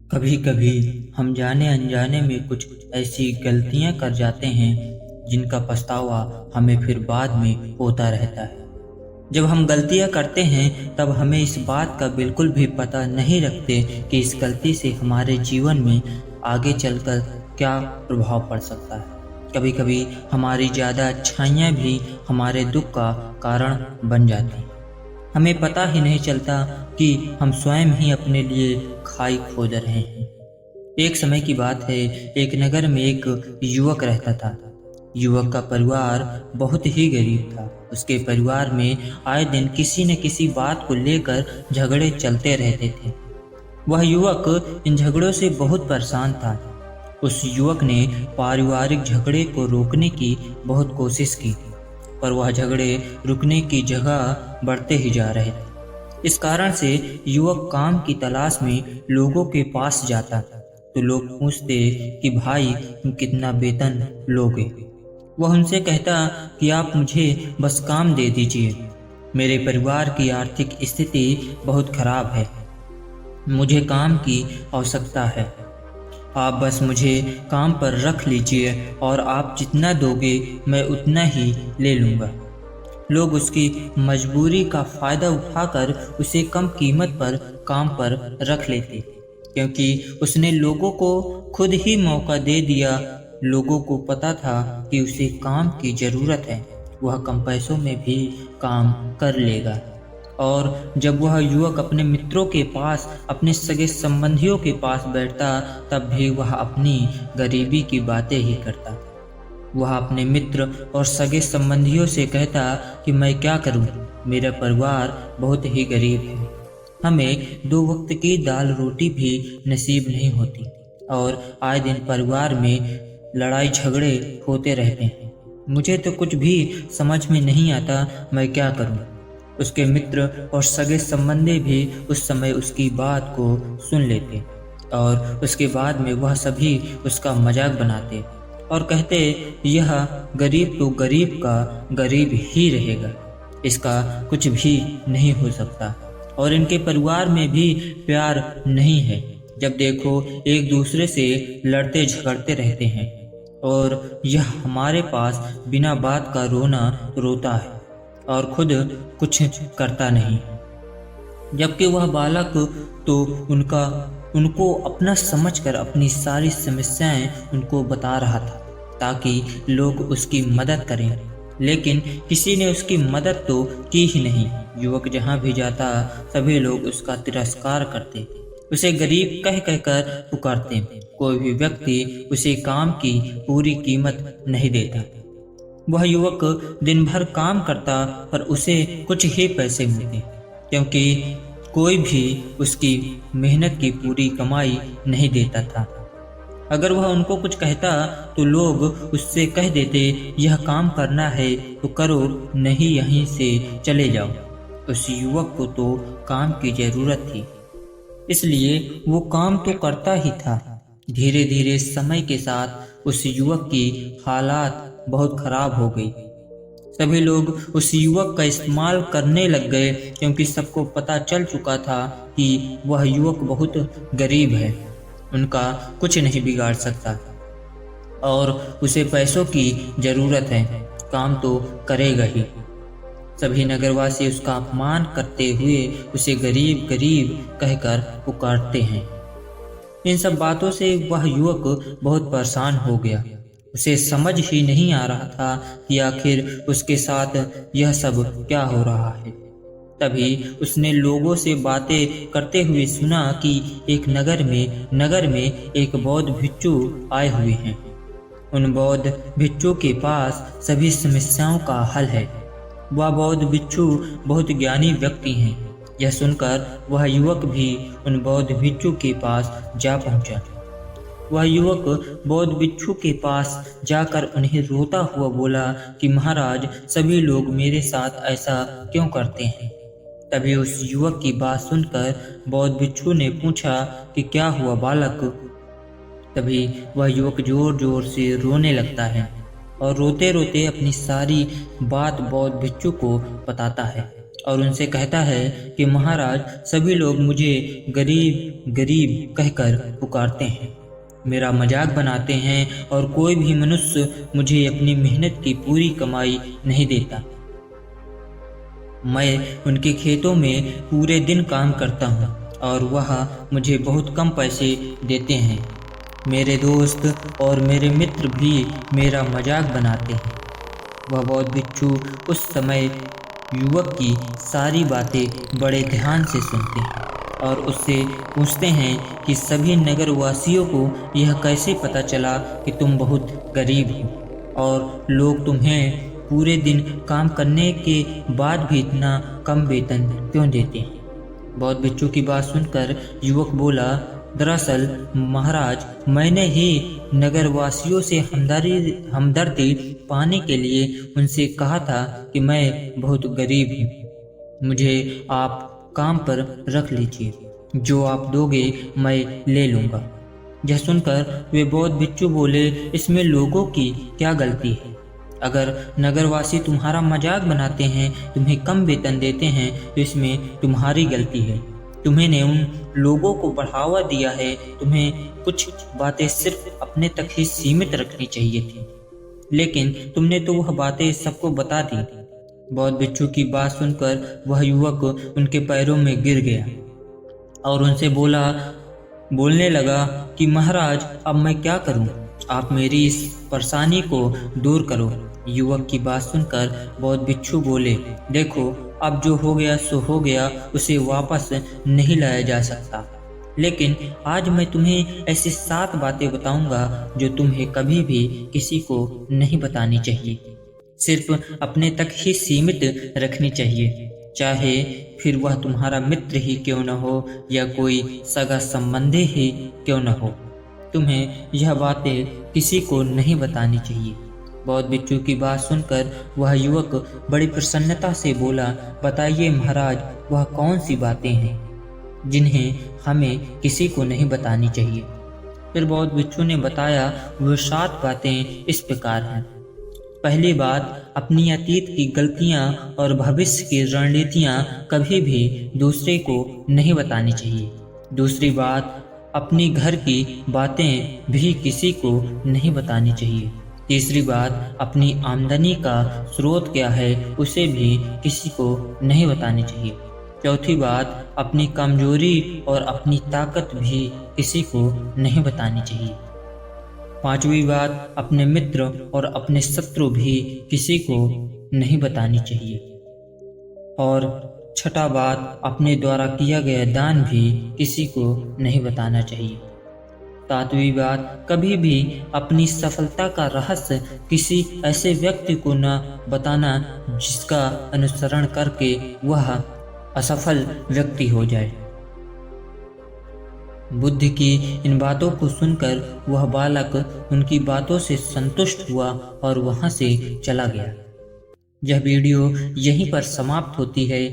कभी कभी हम जाने अनजाने में कुछ ऐसी गलतियां कर जाते हैं जिनका पछतावा हमें फिर बाद में होता रहता है। जब हम गलतियां करते हैं तब हमें इस बात का बिल्कुल भी पता नहीं रखते कि इस गलती से हमारे जीवन में आगे चलकर क्या प्रभाव पड़ सकता है। कभी कभी हमारी ज़्यादा अच्छाइयाँ भी हमारे दुख का कारण बन जाती हैं। हमें पता ही नहीं चलता कि हम स्वयं ही अपने लिए खाई खोद रहे हैं। एक समय की बात है, एक नगर में एक युवक रहता था। युवक का परिवार बहुत ही गरीब था। उसके परिवार में आए दिन किसी न किसी बात को लेकर झगड़े चलते रहते थे। वह युवक इन झगड़ों से बहुत परेशान था। उस युवक ने पारिवारिक झगड़े को रोकने की बहुत कोशिश की, पर वह झगड़े रुकने की जगह बढ़ते ही जा रहे थे। इस कारण से युवक काम की तलाश में लोगों के पास जाता, तो लोग पूछते कि भाई तुम कितना वेतन लोगे। वह उनसे कहता कि आप मुझे बस काम दे दीजिए, मेरे परिवार की आर्थिक स्थिति बहुत खराब है, मुझे काम की आवश्यकता है। आप बस मुझे काम पर रख लीजिए और आप जितना दोगे मैं उतना ही ले लूँगा। लोग उसकी मजबूरी का फ़ायदा उठाकर उसे कम कीमत पर काम पर रख लेते, क्योंकि उसने लोगों को खुद ही मौका दे दिया। लोगों को पता था कि उसे काम की ज़रूरत है, वह कम पैसों में भी काम कर लेगा। और जब वह युवक अपने मित्रों के पास, अपने सगे संबंधियों के पास बैठता, तब भी वह अपनी गरीबी की बातें ही करता। वह अपने मित्र और सगे संबंधियों से कहता कि मैं क्या करूं, मेरा परिवार बहुत ही गरीब है, हमें 2 वक्त की दाल रोटी भी नसीब नहीं होती और आए दिन परिवार में लड़ाई झगड़े होते रहते हैं। मुझे तो कुछ भी समझ में नहीं आता, मैं क्या करूं। उसके मित्र और सगे संबंधी भी उस समय उसकी बात को सुन लेते और उसके बाद में वह सभी उसका मजाक बनाते और कहते यह गरीब तो गरीब का गरीब ही रहेगा, इसका कुछ भी नहीं हो सकता और इनके परिवार में भी प्यार नहीं है। जब देखो एक दूसरे से लड़ते झगड़ते रहते हैं और यह हमारे पास बिना बात का रोना रोता है और खुद कुछ करता नहीं। जबकि वह बालक तो उनको अपना समझकर अपनी सारी समस्याएं उनको बता रहा था ताकि लोग उसकी मदद करें, लेकिन किसी ने उसकी मदद तो की ही नहीं। युवक जहां भी जाता सभी लोग उसका तिरस्कार करते, उसे गरीब कह कहकर पुकारते। कोई भी व्यक्ति उसे काम की पूरी कीमत नहीं देता। वह युवक दिन भर काम करता पर उसे कुछ ही पैसे मिलते, क्योंकि कोई भी उसकी मेहनत की पूरी कमाई नहीं देता था। अगर वह उनको कुछ कहता तो लोग उससे कह देते यह काम करना है तो करो, नहीं यहीं से चले जाओ। उस युवक को तो काम की जरूरत थी, इसलिए वो काम तो करता ही था। धीरे धीरे समय के साथ उस युवक की हालात बहुत खराब हो गई। सभी लोग उस युवक का इस्तेमाल करने लग गए, क्योंकि सबको पता चल चुका था कि वह युवक बहुत गरीब है, उनका कुछ नहीं बिगाड़ सकता और उसे पैसों की ज़रूरत है, काम तो करेगा ही। सभी नगरवासी उसका अपमान करते हुए उसे गरीब गरीब कहकर पुकारते हैं। इन सब बातों से वह युवक बहुत परेशान हो गया। उसे समझ ही नहीं आ रहा था कि आखिर उसके साथ यह सब क्या हो रहा है। तभी उसने लोगों से बातें करते हुए सुना कि एक नगर में एक बौद्ध भिक्षु आए हुए हैं। उन बौद्ध भिक्षु के पास सभी समस्याओं का हल है। वह बौद्ध भिक्षु बहुत ज्ञानी व्यक्ति हैं। यह सुनकर वह युवक भी उन बौद्ध भिक्षु के पास जा पहुंचा। वह युवक बौद्ध भिक्षु के पास जाकर उन्हें रोता हुआ बोला कि महाराज, सभी लोग मेरे साथ ऐसा क्यों करते हैं। तभी उस युवक की बात सुनकर बौद्ध भिक्षु ने पूछा कि क्या हुआ बालक। तभी वह युवक जोर जोर से रोने लगता है और रोते रोते अपनी सारी बात बौद्ध भिक्षु को बताता है और उनसे कहता है कि महाराज, सभी लोग मुझे गरीब गरीब कहकर पुकारते हैं, मेरा मजाक बनाते हैं और कोई भी मनुष्य मुझे अपनी मेहनत की पूरी कमाई नहीं देता। मैं उनके खेतों में पूरे दिन काम करता हूँ और वह मुझे बहुत कम पैसे देते हैं। मेरे दोस्त और मेरे मित्र भी मेरा मजाक बनाते हैं। वह बौद्ध भिक्षु उस समय युवक की सारी बातें बड़े ध्यान से सुनते हैं और उससे पूछते हैं कि सभी नगरवासियों को यह कैसे पता चला कि तुम बहुत गरीब हो और लोग तुम्हें पूरे दिन काम करने के बाद भी इतना कम वेतन क्यों देते हैं। बौद्ध भिक्षु की बात सुनकर युवक बोला, दरअसल महाराज, मैंने ही नगरवासियों से हमदर्दी पाने के लिए उनसे कहा था कि मैं बहुत गरीब हूँ, मुझे आप काम पर रख लीजिए, जो आप दोगे मैं ले लूँगा। यह सुनकर वे बौद्ध भिक्षु बोले, इसमें लोगों की क्या गलती है? अगर नगरवासी तुम्हारा मजाक बनाते हैं, तुम्हें कम वेतन देते हैं, तो इसमें तुम्हारी गलती है। तुम्हें उन लोगों को बढ़ावा दिया है। तुम्हें कुछ बातें सिर्फ अपने तक ही सीमित रखनी चाहिए थी, लेकिन तुमने तो वह बातें सबको बता दी। बौद्ध भिक्षु की बात सुनकर वह युवक उनके पैरों में गिर गया और उनसे बोलने लगा कि महाराज, अब मैं क्या करूं? आप मेरी इस परेशानी को दूर करो। युवक की बात सुनकर बौद्ध भिक्षु बोले, देखो, अब जो हो गया सो हो गया, उसे वापस नहीं लाया जा सकता। लेकिन आज मैं तुम्हें ऐसी 7 बातें बताऊंगा जो तुम्हें कभी भी किसी को नहीं बतानी चाहिए, सिर्फ अपने तक ही सीमित रखनी चाहिए, चाहे फिर वह तुम्हारा मित्र ही क्यों न हो या कोई सगा संबंधी ही क्यों न हो। तुम्हें यह बातें किसी को नहीं बतानी चाहिए। बौद्ध भिक्षु की बात सुनकर वह युवक बड़ी प्रसन्नता से बोला, बताइए महाराज, वह कौन सी बातें हैं जिन्हें हमें किसी को नहीं बतानी चाहिए। फिर बौद्ध भिक्षु ने बताया, वह 7 बातें इस प्रकार हैं। पहली बात, अपनी अतीत की गलतियां और भविष्य की रणनीतियां कभी भी दूसरे को नहीं बतानी चाहिए। दूसरी बात, अपनी घर की बातें भी किसी को नहीं बतानी चाहिए। तीसरी बात, अपनी आमदनी का स्रोत क्या है उसे भी किसी को नहीं बतानी चाहिए। चौथी बात, अपनी कमजोरी और अपनी ताकत भी किसी को नहीं बतानी चाहिए। 5वीं बात, अपने मित्र और अपने शत्रु भी किसी को नहीं बतानी चाहिए। और 6ठा बात, अपने द्वारा किया गया दान भी किसी को नहीं बताना चाहिए। 7वीं बात, कभी भी अपनी सफलता का रहस्य किसी ऐसे व्यक्ति को न बताना जिसका अनुसरण करके वह असफल व्यक्ति हो जाए। बुद्ध की इन बातों को सुनकर वह बालक उनकी बातों से संतुष्ट हुआ और वहां से चला गया। यह वीडियो यहीं पर समाप्त होती है।